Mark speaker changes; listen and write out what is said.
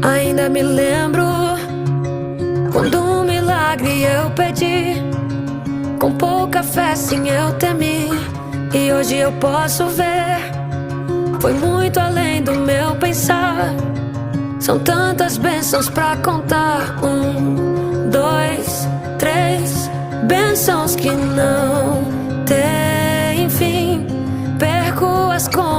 Speaker 1: Ainda me lembro quando um milagre eu pedi, com pouca fé sim eu temi. E hoje eu posso ver, foi muito além do meu pensar. São tantas bênçãos pra contar. 1, 2, 3 bênçãos que não têm fim. Perco as contas